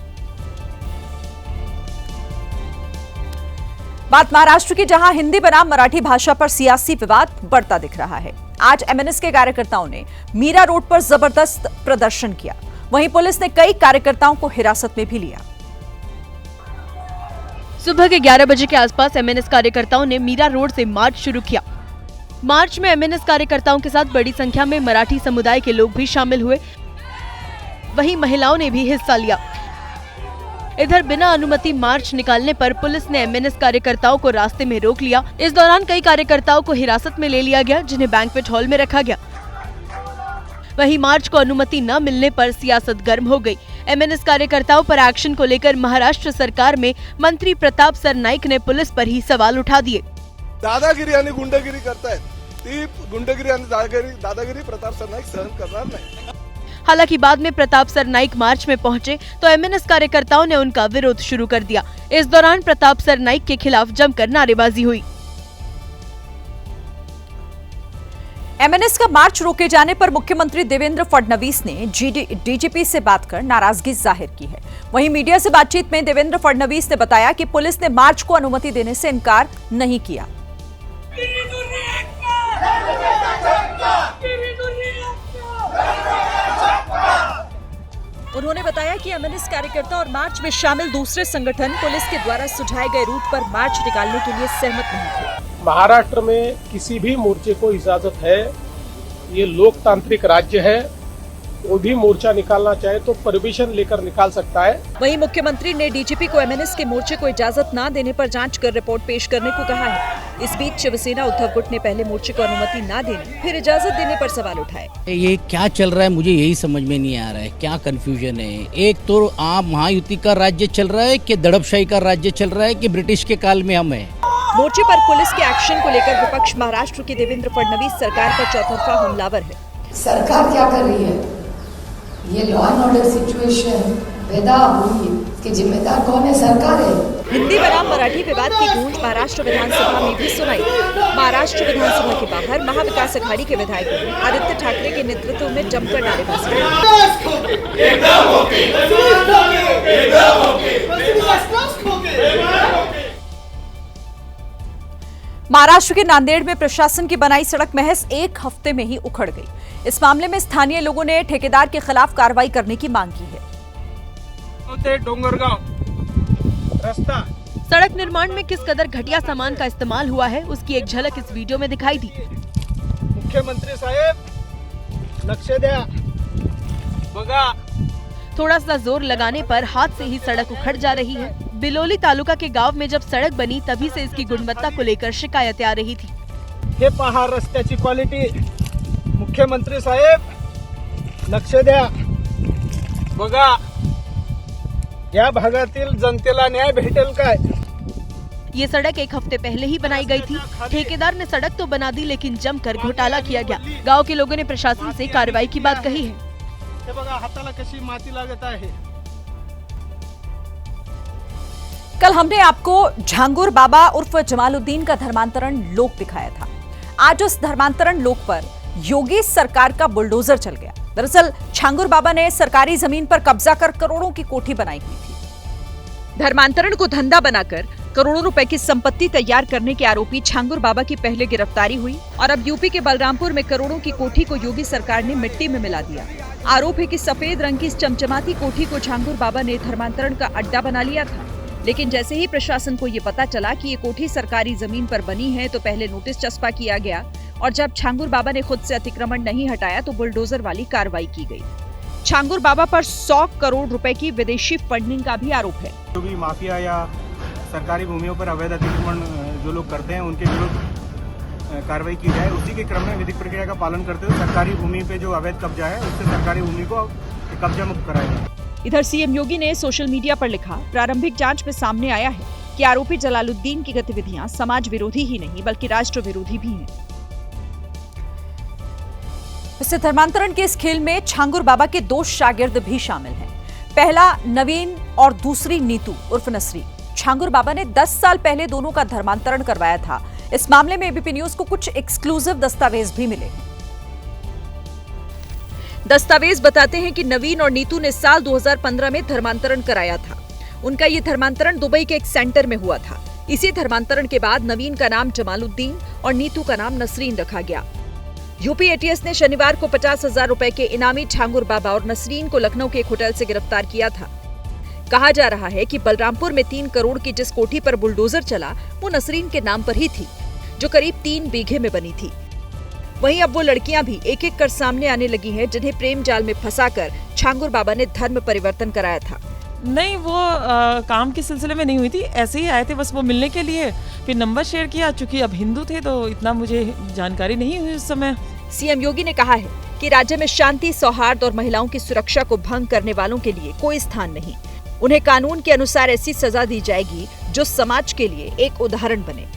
बात महाराष्ट्र की, जहां हिंदी बनाम मराठी भाषा पर सियासी विवाद बढ़ता दिख रहा है। आज एमएनएस के कार्यकर्ताओं ने मीरा रोड पर जबरदस्त प्रदर्शन किया। वहीं पुलिस ने कई कार्यकर्ताओं को हिरासत में भी लिया। सुबह के 11 बजे के आसपास एमएनएस कार्यकर्ताओं ने मीरा रोड से मार्च शुरू किया। मार्च में एमएनएस कार्यकर्ताओं के साथ बड़ी संख्या में मराठी समुदाय के लोग भी शामिल हुए, वहीं महिलाओं ने भी हिस्सा लिया। इधर बिना अनुमति मार्च निकालने पर पुलिस ने एमएनएस कार्यकर्ताओं को रास्ते में रोक लिया। इस दौरान कई कार्यकर्ताओं को हिरासत में ले लिया गया, जिन्हें बैंक्वेट हॉल में रखा गया। वहीं मार्च को अनुमति न मिलने पर सियासत गर्म हो गई। एमएनएस कार्यकर्ताओं पर एक्शन को लेकर महाराष्ट्र सरकार में मंत्री प्रताप सरनाईक ने पुलिस पर ही सवाल उठा दिए। दादागिरी आणि गुंडगिरी करतायत, ती गुंडगिरी आणि दादागिरी प्रताप सरनाईक सहन करणार नाही। हालांकि बाद में प्रताप सरनाईक मार्च में पहुंचे तो एमएनएस कार्यकर्ताओं ने उनका विरोध शुरू कर दिया। इस दौरान प्रताप सरनाईक के खिलाफ जमकर नारेबाजी हुई। एमएनएस का मार्च रोके जाने पर मुख्यमंत्री देवेंद्र फडणवीस ने डीजीपी से बात कर नाराजगी जाहिर की है। वहीं मीडिया से बातचीत में देवेंद्र फडणवीस ने बताया कि पुलिस ने मार्च को अनुमति देने से इनकार नहीं किया। उन्होंने बताया कि एमएनएस कार्यकर्ता और मार्च में शामिल दूसरे संगठन पुलिस के द्वारा सुझाए गए रूट पर मार्च निकालने के लिए सहमत नहीं थे। महाराष्ट्र में किसी भी मोर्चे को इजाजत है, ये लोकतांत्रिक राज्य है, वो भी मोर्चा निकालना चाहे तो परमिशन लेकर निकाल सकता है। वहीं मुख्यमंत्री ने डीजीपी को एमएनएस के मोर्चे को इजाजत न देने पर जांच कर रिपोर्ट पेश करने को कहा है। इस बीच शिवसेना उद्धव गुट ने पहले मोर्चे को अनुमति न देने फिर इजाजत देने पर सवाल उठाए। ये क्या चल रहा है, मुझे यही समझ में नहीं आ रहा है, क्या कंफ्यूजन है। एक तो आप महायुति का राज्य चल रहा है कि दड़पशाही का राज्य चल रहा है कि ब्रिटिश के काल में हम है। मोर्चे पर पुलिस के एक्शन को लेकर विपक्ष महाराष्ट्र के देवेंद्र फडणवीस सरकार पर चौतरफा हमलावर है। सरकार क्या कर रही है? ये लॉ एंड ऑर्डर सिचुएशन पैदा हुई, इसके जिम्मेदार कौन है? सरकार है। हिंदी बनाम मराठी विवाद की गूंज महाराष्ट्र विधानसभा में भी सुनाई। महाराष्ट्र विधानसभा के बाहर महाविकास अघाड़ी के विधायकों ने आदित्य ठाकरे के नेतृत्व में जमकर नारेबाजी की। महाराष्ट्र के नांदेड़ में प्रशासन की बनाई सड़क महज एक हफ्ते में ही उखड़ गई। इस मामले में स्थानीय लोगों ने ठेकेदार के खिलाफ कार्रवाई करने की मांग की है। डोंगरगांव रास्ता सड़क निर्माण में किस कदर घटिया सामान का इस्तेमाल हुआ है, उसकी एक झलक इस वीडियो में दिखाई दी। मुख्यमंत्री साहेब, नक्शे द्या बघा। थोड़ा सा जोर लगाने पर हाथ से ही सड़क उखड़ जा रही है। बिलोली तालुका के गांव में जब सड़क बनी तभी से इसकी गुणवत्ता को लेकर शिकायतें आ रही थी। हे पहा रस्त्याची क्वालिटी। मुख्यमंत्री साहेब, लक्ष द्या बघा, या भागातील जनतेला न्याय भेटेल काय? ये सड़क एक हफ्ते पहले ही बनाई गई थी। ठेकेदार ने सड़क तो बना दी, लेकिन जमकर घोटाला किया गया। गांव के लोगों ने प्रशासन से कार्रवाई की बात कही है। हे बघा, हाताला कशी माती लागत आहे। कल हमने आपको झांगुर बाबा उर्फ जमालुद्दीन का धर्मांतरण लोक दिखाया था। आज उस धर्मांतरण लोक पर योगी सरकार का बुलडोजर चल गया। दरअसल झांगुर बाबा ने सरकारी जमीन पर कब्जा कर करोड़ों की कोठी बनाई हुई थी। धर्मांतरण को धंधा बनाकर करोड़ों रुपए की संपत्ति तैयार करने के आरोपी झांगुर बाबा की पहले गिरफ्तारी हुई और अब यूपी के बलरामपुर में करोड़ों की कोठी को योगी सरकार ने मिट्टी में मिला दिया। आरोप है कि सफेद रंग की इस चमचमाती कोठी को झांगुर बाबा ने धर्मांतरण का अड्डा बना लिया था। लेकिन जैसे ही प्रशासन को ये पता चला कि ये कोठी सरकारी जमीन पर बनी है तो पहले नोटिस चस्पा किया गया और जब झांगुर बाबा ने खुद से अतिक्रमण नहीं हटाया तो बुलडोजर वाली कार्रवाई की गई। झांगुर बाबा पर 100 करोड़ रुपए की विदेशी फंडिंग का भी आरोप है। जो भी माफिया या सरकारी भूमियों पर अवैध अतिक्रमण जो लोग करते हैं उनके विरुद्ध कार्रवाई की जाए। उसी के क्रम में विधिक प्रक्रिया का पालन करते हुए सरकारी भूमि पे जो अवैध कब्जा है उससे सरकारी भूमि को कब्जा मुक्त कराया जाए। इधर सीएम योगी ने सोशल मीडिया पर लिखा, प्रारंभिक जांच में सामने आया है कि आरोपी जलालुद्दीन की गतिविधियां समाज विरोधी ही नहीं बल्कि राष्ट्र विरोधी भी हैं। इससे धर्मांतरण के इस खेल में छांगुर बाबा के 2 शागिर्द भी शामिल हैं। पहला नवीन और दूसरी नीतू उर्फ नसरी। छांगुर बाबा ने 10 साल पहले दोनों का धर्मांतरण करवाया था। इस मामले में एबीपी न्यूज को कुछ एक्सक्लूसिव दस्तावेज भी मिले हैं। दस्तावेज बताते हैं कि नवीन और नीतू ने साल 2015 में धर्मांतरण कराया था। उनका ये धर्मांतरण दुबई के एक सेंटर में हुआ था। इसी धर्मांतरण के बाद नवीन का नाम जमालुद्दीन और नीतू का नाम नसरीन रखा गया। यूपी एटीएस ने शनिवार को 50,000 रुपए के इनामी छांगुर बाबा और नसरीन को लखनऊ के एक होटल से गिरफ्तार किया था। कहा जा रहा है कि बलरामपुर में 3 करोड़ की जिस कोठी पर बुलडोजर चला वो नसरीन के नाम पर ही थी, जो करीब 3 बीघे में बनी थी। वहीं अब वो लड़कियां भी एक एक कर सामने आने लगी हैं जिन्हें प्रेम जाल में फंसाकर छांगुर बाबा ने धर्म परिवर्तन कराया था। नहीं, वो काम के सिलसिले में नहीं हुई थी, ऐसे ही आए थे बस वो मिलने के लिए, फिर नंबर शेयर किया। चूंकि अब हिंदू थे तो इतना मुझे जानकारी नहीं हुई उस समय। सीएम योगी ने कहा है कि राज्य में शांति, सौहार्द और महिलाओं की सुरक्षा को भंग करने वालों के लिए कोई स्थान नहीं। उन्हें कानून के अनुसार ऐसी सजा दी जाएगी जो समाज के लिए एक उदाहरण बने।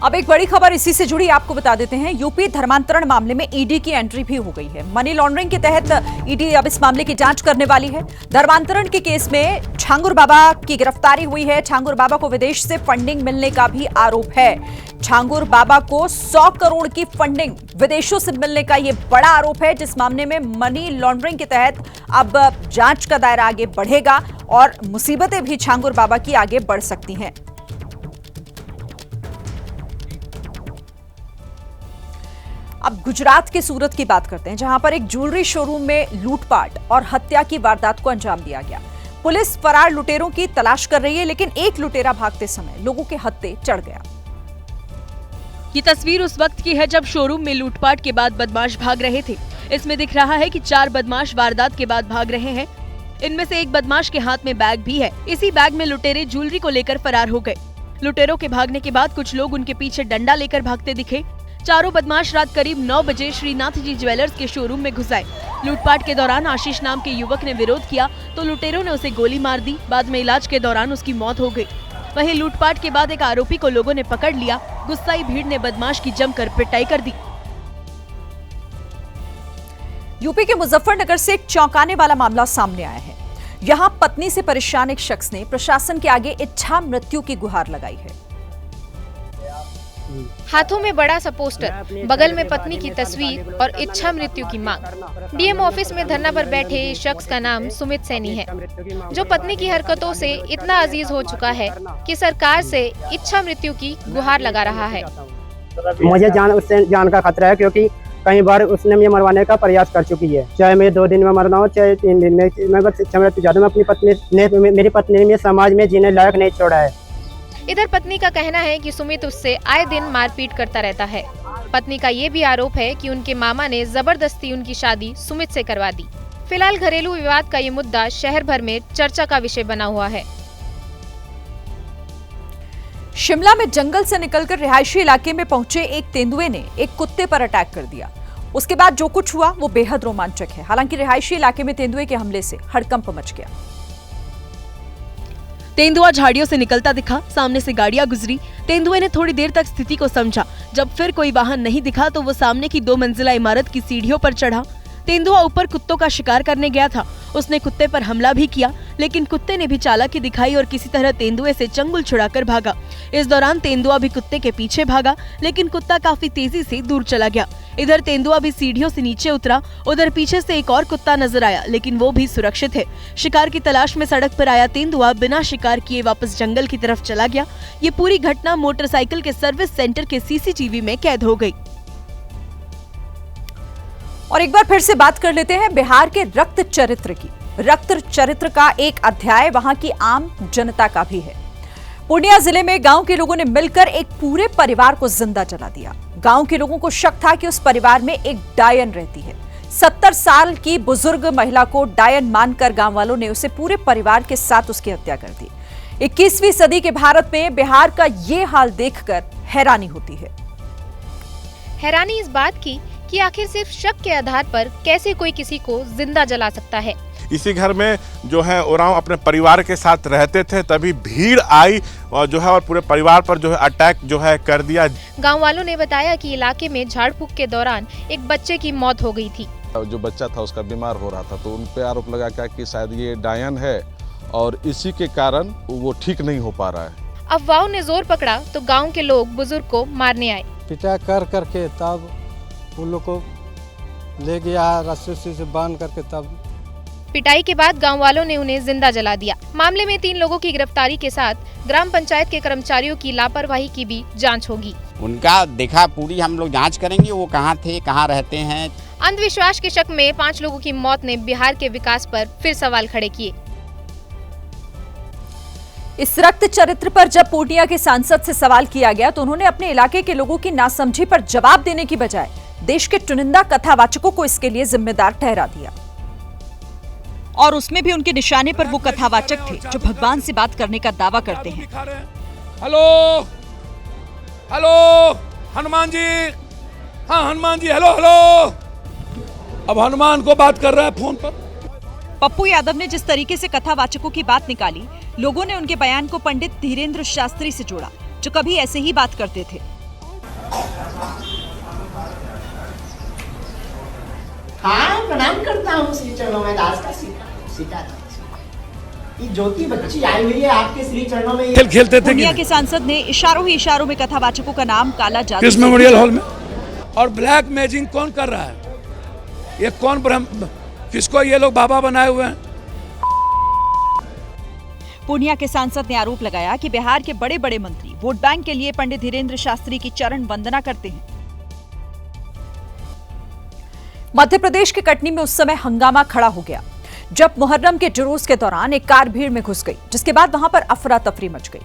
अब एक बड़ी खबर इसी से जुड़ी आपको बता देते हैं। यूपी धर्मांतरण मामले में ईडी की एंट्री भी हो गई है। मनी लॉन्ड्रिंग के तहत ईडी अब इस मामले की जांच करने वाली है। धर्मांतरण के केस में छांगुर बाबा की गिरफ्तारी हुई है। छांगुर बाबा को विदेश से फंडिंग मिलने का भी आरोप है। छांगुर बाबा को 100 करोड़ की फंडिंग विदेशों से मिलने का यह बड़ा आरोप है, जिस मामले में मनी लॉन्ड्रिंग के तहत अब जांच का दायरा आगे बढ़ेगा और मुसीबतें भी छांगुर बाबा की आगे बढ़ सकती हैं। अब गुजरात के सूरत की बात करते हैं, जहां पर एक ज्वेलरी शोरूम में लूटपाट और हत्या की वारदात को अंजाम दिया गया। पुलिस फरार लुटेरों की तलाश कर रही है, लेकिन एक लुटेरा भागते समय लोगों के हत्थे चढ़ गया। ये तस्वीर उस वक्त की है जब शोरूम में लूटपाट के बाद बदमाश भाग रहे थे। इसमें दिख रहा है कि 4 बदमाश वारदात के बाद भाग रहे हैं। इनमें से एक बदमाश के हाथ में बैग भी है। इसी बैग में लुटेरे ज्वेलरी को लेकर फरार हो गए। लुटेरों के भागने के बाद कुछ लोग उनके पीछे डंडा लेकर भागते दिखे। चारों बदमाश रात करीब 9 बजे श्रीनाथ जी ज्वेलर्स के शोरूम में घुस आए। लूटपाट के दौरान आशीष नाम के युवक ने विरोध किया तो लुटेरों ने उसे गोली मार दी। बाद में इलाज के दौरान उसकी मौत हो गई। वहीं लूटपाट के बाद एक आरोपी को लोगों ने पकड़ लिया। गुस्साई भीड़ ने बदमाश की जमकर पिटाई कर दी। यूपी के मुजफ्फरनगर से एक चौंकाने वाला मामला सामने आया है। यहां पत्नी से परेशान एक शख्स ने प्रशासन के आगे इच्छा मृत्यु की गुहार लगाई है। हाथों में बड़ा सा पोस्टर, बगल में पत्नी की तस्वीर और इच्छा मृत्यु की मांग। डीएम ऑफिस में धरना पर बैठे शख्स का नाम सुमित सैनी है, जो पत्नी की हरकतों से इतना अजीज हो चुका है कि सरकार से इच्छा मृत्यु की गुहार लगा रहा है। मुझे उससे जान का खतरा है, क्योंकि कई बार उसने मुझे मरवाने का प्रयास कर चुकी है। चाहे मैं 2 दिन में मरना हो, चाहे 3 दिन में, मैं बस इच्छा मृत्यु चाहता हूं। अपनी पत्नी ने, मेरी पत्नी ने समाज में जीने लायक नहीं छोड़ा है। इधर पत्नी का कहना है कि सुमित उससे आए दिन मारपीट करता रहता है। पत्नी का ये भी आरोप है कि उनके मामा ने जबरदस्ती उनकी शादी सुमित से करवा दी। फिलहाल घरेलू विवाद का ये मुद्दा शहर भर में चर्चा का विषय बना हुआ है। शिमला में जंगल से निकलकर रिहायशी इलाके में पहुंचे एक तेंदुए ने एक कुत्ते पर अटैक कर दिया। उसके बाद जो कुछ हुआ वो बेहद रोमांचक है। हालांकि रिहायशी इलाके में तेंदुए के हमले से हड़कंप मच गया। तेंदुआ झाड़ियों से निकलता दिखा। सामने से गाड़ियां गुजरी। तेंदुए ने थोड़ी देर तक स्थिति को समझा। जब फिर कोई वाहन नहीं दिखा तो वो सामने की 2 मंजिला इमारत की सीढ़ियों पर चढ़ा। तेंदुआ ऊपर कुत्तों का शिकार करने गया था। उसने कुत्ते पर हमला भी किया, लेकिन कुत्ते ने भी चालाकी दिखाई और किसी तरह तेंदुए से चंगुल छुड़ाकर भागा। इस दौरान तेंदुआ भी कुत्ते के पीछे भागा, लेकिन कुत्ता काफी तेजी से दूर चला गया। इधर तेंदुआ भी सीढ़ियों से नीचे उतरा। उधर पीछे से एक और कुत्ता नजर आया, लेकिन वो भी सुरक्षित है। शिकार की तलाश में सड़क पर आया तेंदुआ बिना शिकार किए वापस जंगल की तरफ चला गया। ये पूरी घटना मोटरसाइकिल के सर्विस सेंटर के सीसीटीवी में कैद हो गई। और एक बार फिर से बात कर लेते हैं बिहार के रक्त चरित्र की। रक्त चरित्र का एक अध्याय वहां की आम जनता का भी है। पूर्णिया जिले में गांव के लोगों ने मिलकर एक पूरे परिवार को जिंदा जला दिया। गांव के लोगों को शक था कि उस परिवार में एक डायन रहती है। 70 साल की बुजुर्ग महिला को डायन मानकर गांव वालों ने उसे पूरे परिवार के साथ उसकी हत्या कर दी। 21वीं सदी के भारत में बिहार का ये हाल देखकर हैरानी होती है। हैरानी इस बात की कि आखिर सिर्फ शक के आधार पर कैसे कोई किसी को जिंदा जला सकता है। इसी घर में जो है उरांव अपने परिवार के साथ रहते थे, तभी भीड़ आई और जो है और पूरे परिवार पर जो है अटैक जो है कर दिया। गांव वालों ने बताया कि इलाके में झाड़ फूक के दौरान एक बच्चे की मौत हो गई थी। जो बच्चा था उसका बीमार हो रहा था, तो उन पे आरोप लगा क्या कि शायद ये डायन है और इसी के कारण वो ठीक नहीं हो पा रहा है। अफवाहों ने जोर पकड़ा तो गांव के लोग बुजुर्ग को मारने आए। पिटा कर करके तब उन लोग को ले गया रस्सी से बांध करके, तब पिटाई के बाद गांव वालों ने उन्हें जिंदा जला दिया। मामले में 3 लोगों की गिरफ्तारी के साथ ग्राम पंचायत के कर्मचारियों की लापरवाही की भी जांच होगी। उनका देखा पूरी हम लोग जांच करेंगे, वो कहाँ थे, कहाँ रहते हैं। अंधविश्वास के शक में 5 लोगों की मौत ने बिहार के विकास पर फिर सवाल खड़े किए। इस रक्त चरित्र पर जब पूर्णिया के सांसद से सवाल किया गया तो उन्होंने अपने इलाके के लोगों की नासमझी पर जवाब देने की बजाय देश के चुनिंदा कथावाचकों को इसके लिए जिम्मेदार ठहरा दिया। और उसमें भी उनके निशाने पर वो कथावाचक थे जो भगवान से बात करने का दावा करते हैं। हेलो हेलो हनुमान जी, हाँ हनुमान जी, हेलो हेलो। अब हनुमान को बात कर रहा है फोन पर। पप्पू यादव ने जिस तरीके से कथावाचकों की बात निकाली, लोगों ने उनके बयान को पंडित धीरेन्द्र शास्त्री से जोड़ा, जो कभी ऐसे ही बात करते थे। हाँ, प्रणाम करता हूँ श्री चरणों में दास का सीता। ये ज्योति बच्ची आई हुई है आपके श्री चरणों में। खेल खेलते थे। पूर्णिया के सांसद ने इशारों ही इशारों में कथावाचकों का नाम काला जादू किस मेमोरियल हॉल में। और ब्लैक मैजिक कौन कर रहा है? ये कौन किसको ये लोग बाबा बनाए हुए हैं? पूर्णिया के सांसद ने आरोप लगाया कि बिहार के बड़े बड़े मंत्री वोट बैंक के लिए पंडित धीरेन्द्र शास्त्री की चरण वंदना करते हैं। मध्य प्रदेश के कटनी में उस समय हंगामा खड़ा हो गया जब मुहर्रम के जुलूस के दौरान एक कार भीड़ में घुस गई, जिसके बाद वहां पर अफरा तफरी मच गई।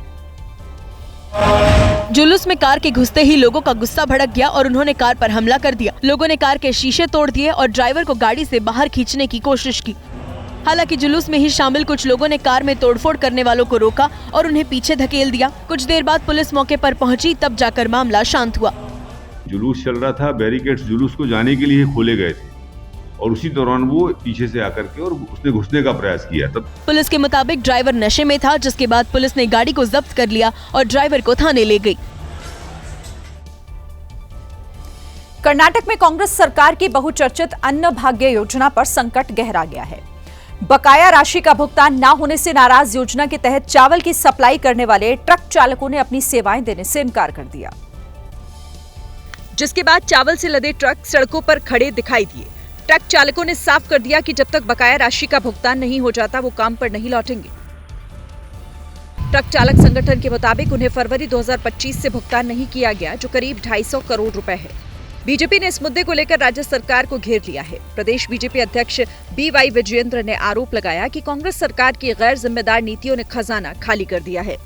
जुलूस में कार के घुसते ही लोगों का गुस्सा भड़क गया और उन्होंने कार पर हमला कर दिया। लोगों ने कार के शीशे तोड़ दिए और ड्राइवर को गाड़ी से बाहर खींचने की कोशिश की। हालांकि जुलूस में ही शामिल कुछ लोगों ने कार में तोड़फोड़ करने वालों को रोका और उन्हें पीछे धकेल दिया। कुछ देर बाद पुलिस मौके पर पहुंची, तब जाकर मामला शांत हुआ। जुलूस चल रहा था, बैरिकेड्स जुलूस को जाने के लिए खोले गए थे और उसी दौरान वो पीछे से आकर के और उसने घुसने का प्रयास किया। तब पुलिस के मुताबिक ड्राइवर नशे में था, जिसके बाद पुलिस ने गाड़ी को जब्त कर लिया और ड्राइवर को थाने ले गई। कर्नाटक में कांग्रेस सरकार की बहुचर्चित अन्न भाग्य योजना पर संकट गहरा गया है। बकाया राशि का भुगतान न होने से नाराज योजना के तहत चावल की सप्लाई करने वाले ट्रक चालकों ने अपनी सेवाएं देने से इनकार कर दिया, जिसके बाद चावल से लदे ट्रक सड़कों पर खड़े दिखाई दिए। ट्रक चालकों ने साफ कर दिया कि जब तक बकाया राशि का भुगतान नहीं हो जाता वो काम पर नहीं लौटेंगे। ट्रक चालक संगठन के मुताबिक उन्हें फरवरी 2025 से भुगतान नहीं किया गया, जो करीब 250 करोड़ रुपए है। बीजेपी ने इस मुद्दे को लेकर राज्य सरकार को घेर लिया है। प्रदेश बीजेपी अध्यक्ष BY विजयेंद्र ने आरोप लगाया कि कांग्रेस सरकार की गैर जिम्मेदार नीतियों ने खजाना खाली कर दिया है।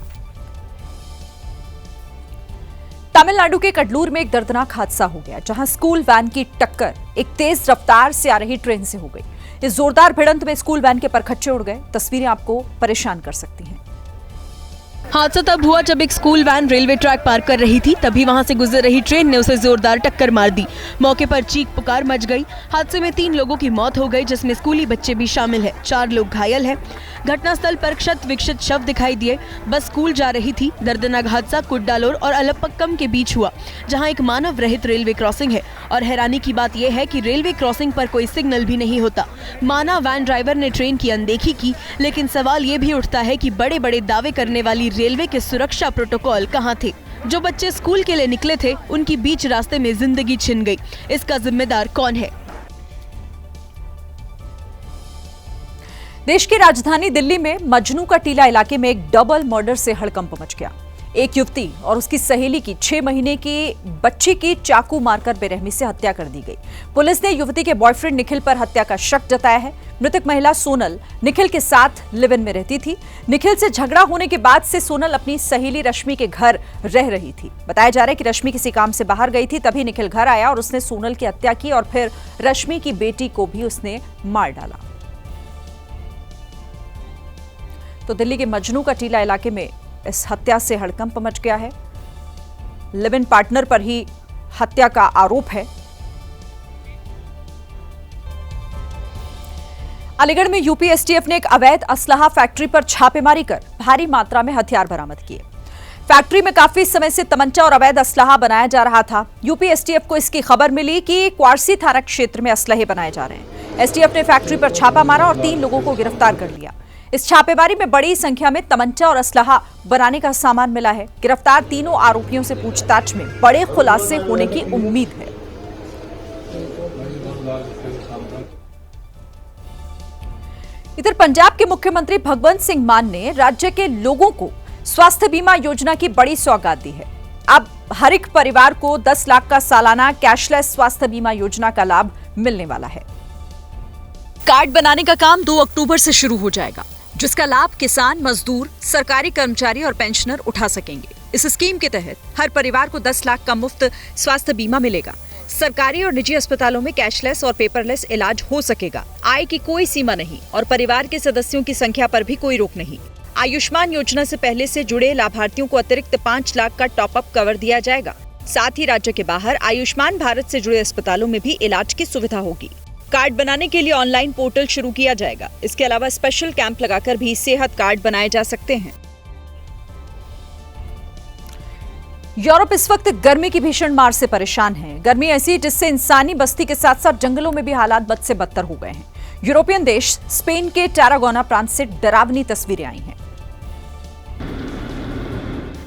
तमिलनाडु के कडलूर में एक दर्दनाक हादसा हो गया, जहां स्कूल वैन की टक्कर एक तेज रफ्तार से आ रही ट्रेन से हो गई। इस जोरदार भिड़ंत में स्कूल वैन के परखच्चे उड़ गए। तस्वीरें आपको परेशान कर सकती हैं। हादसा तब हुआ जब एक स्कूल वैन रेलवे ट्रैक पार कर रही थी, तभी वहां से गुजर रही ट्रेन ने उसे जोरदार टक्कर मार दी। मौके पर चीख पुकार मच गई। हादसे में 3 लोगों की मौत हो गई, जिसमें स्कूली बच्चे भी शामिल है। 4 लोग घायल हैं। घटनास्थल पर क्षत विक्षत शव दिखाई दिए। बस स्कूल जा रही थी। दर्दनाक हादसा कुड्डालोर और अलपक्कम के बीच हुआ, जहां एक मानव रहित रेलवे क्रॉसिंग है। और हैरानी की बात यह है कि रेलवे क्रॉसिंग पर कोई सिग्नल भी नहीं होता। माना वैन ड्राइवर ने ट्रेन की अनदेखी की, लेकिन सवाल ये भी उठता है कि बड़े बड़े दावे करने वाली रेलवे के सुरक्षा प्रोटोकॉल कहां थे? जो बच्चे स्कूल के लिए निकले थे, उनकी बीच रास्ते में जिंदगी छिन गई। इसका जिम्मेदार कौन है? देश की राजधानी दिल्ली में मजनू का टीला इलाके में एक डबल मर्डर से हड़कंप मच गया। एक युवती और उसकी सहेली की 6 महीने की बच्ची की चाकू मारकर बेरहमी से हत्या कर दी गई। पुलिस ने युवती के बॉयफ्रेंड निखिल पर हत्या का शक जताया है। मृतक महिला सोनल निखिल के साथ लिव इन में रहती थी। निखिल से झगड़ा होने के बाद से सोनल अपनी सहेली रश्मि के घर रह रही थी। बताया जा रहा है कि रश्मि किसी काम से बाहर गई थी, तभी निखिल घर आया और उसने सोनल की हत्या की और फिर रश्मि की बेटी को भी उसने मार डाला। तो दिल्ली के मजनू का टीला इलाके में इस हत्या से हड़कंप मच गया है। लिव इन पार्टनर पर ही हत्या का आरोप है। अलीगढ़ में यूपी एसटीएफ ने एक अवैध असलहा फैक्ट्री पर छापेमारी कर भारी मात्रा में हथियार बरामद किए। फैक्ट्री में काफी समय से तमंचा और अवैध असलहा बनाया जा रहा था। यूपी एसटीएफ को इसकी खबर मिली कि क्वारसी थाना क्षेत्र में असलहे बनाए जा रहे हैं। एसटीएफ ने फैक्ट्री पर छापा मारा और 3 लोगों को गिरफ्तार कर लिया। इस छापेमारी में बड़ी संख्या में तमंचा और असलहा बनाने का सामान मिला है। गिरफ्तार तीनों आरोपियों से पूछताछ में बड़े खुलासे होने की उम्मीद है। इधर पंजाब के मुख्यमंत्री भगवंत सिंह मान ने राज्य के लोगों को स्वास्थ्य बीमा योजना की बड़ी सौगात दी है। अब हर एक परिवार को 10 लाख का सालाना कैशलेस स्वास्थ्य बीमा योजना का लाभ मिलने वाला है। कार्ड बनाने का काम 2 अक्टूबर से शुरू हो जाएगा, जिसका लाभ किसान, मजदूर, सरकारी कर्मचारी और पेंशनर उठा सकेंगे। इस स्कीम के तहत हर परिवार को 10 लाख का मुफ्त स्वास्थ्य बीमा मिलेगा। सरकारी और निजी अस्पतालों में कैशलेस और पेपरलेस इलाज हो सकेगा। आय की कोई सीमा नहीं और परिवार के सदस्यों की संख्या पर भी कोई रोक नहीं। आयुष्मान योजना से पहले से जुड़े लाभार्थियों को अतिरिक्त 5 लाख का टॉप अप कवर दिया जाएगा। साथ ही राज्य के बाहर आयुष्मान भारत से जुड़े अस्पतालों में भी इलाज की सुविधा होगी। कार्ड बनाने के लिए ऑनलाइन पोर्टल शुरू किया जाएगा। इसके अलावा स्पेशल कैंप लगाकर भी सेहत कार्ड बनाए जा सकते हैं। यूरोप इस वक्त गर्मी की भीषण मार से परेशान है। गर्मी ऐसी है जिससे इंसानी बस्ती के साथ साथ जंगलों में भी हालात बद से बदतर हो गए हैं। यूरोपियन देश स्पेन के टैरागोना प्रांत से डरावनी तस्वीरें आई हैं।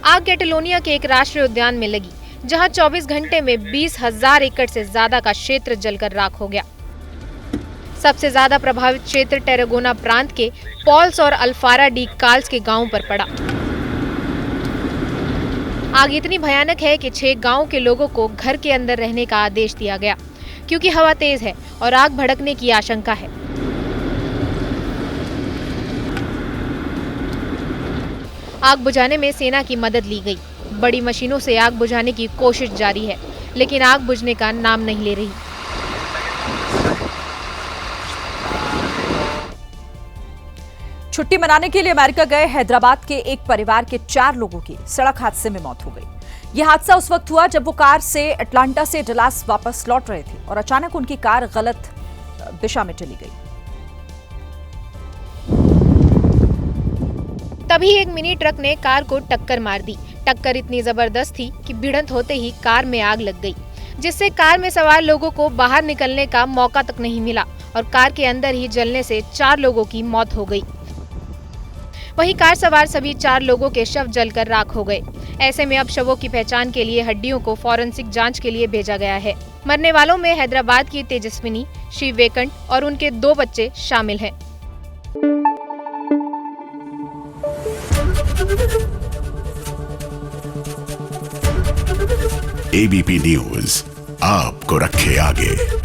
आग कैटलोनिया के एक राष्ट्रीय उद्यान में लगी, जहां 24 घंटे में 20,000 एकड़ से ज्यादा का क्षेत्र जलकर राख हो गया। सबसे ज्यादा प्रभावित क्षेत्र टैरागोना प्रांत के पॉल्स और अल्फारा डी कार्ल्स के गांवों पर पड़ा। आग इतनी भयानक है कि 6 गांव के लोगों को घर के अंदर रहने का आदेश दिया गया, क्योंकि हवा तेज है और आग भड़कने की आशंका है। आग बुझाने में सेना की मदद ली गई। बड़ी मशीनों से आग बुझाने की कोशिश जारी है, लेकिन आग बुझने का नाम नहीं ले रही। छुट्टी मनाने के लिए अमेरिका गए हैदराबाद के एक परिवार के 4 लोगों की सड़क हादसे में मौत हो गई। यह हादसा उस वक्त हुआ जब वो कार से अटलांटा से डलास वापस लौट रहे थे और अचानक उनकी कार गलत दिशा में चली गई। तभी एक मिनी ट्रक ने कार को टक्कर मार दी। टक्कर इतनी जबरदस्त थी कि भिड़ंत होते ही कार में आग लग गई, जिससे कार में सवार लोगों को बाहर निकलने का मौका तक नहीं मिला और कार के अंदर ही जलने से 4 लोगों की मौत हो गई। वहीं कार सवार सभी 4 लोगों के शव जलकर राख हो गए। ऐसे में अब शवों की पहचान के लिए हड्डियों को फॉरेंसिक जांच के लिए भेजा गया है। मरने वालों में हैदराबाद की तेजस्विनी, शिव वेकंठ और उनके 2 बच्चे शामिल हैं। एबीपी न्यूज आपको रखे आगे।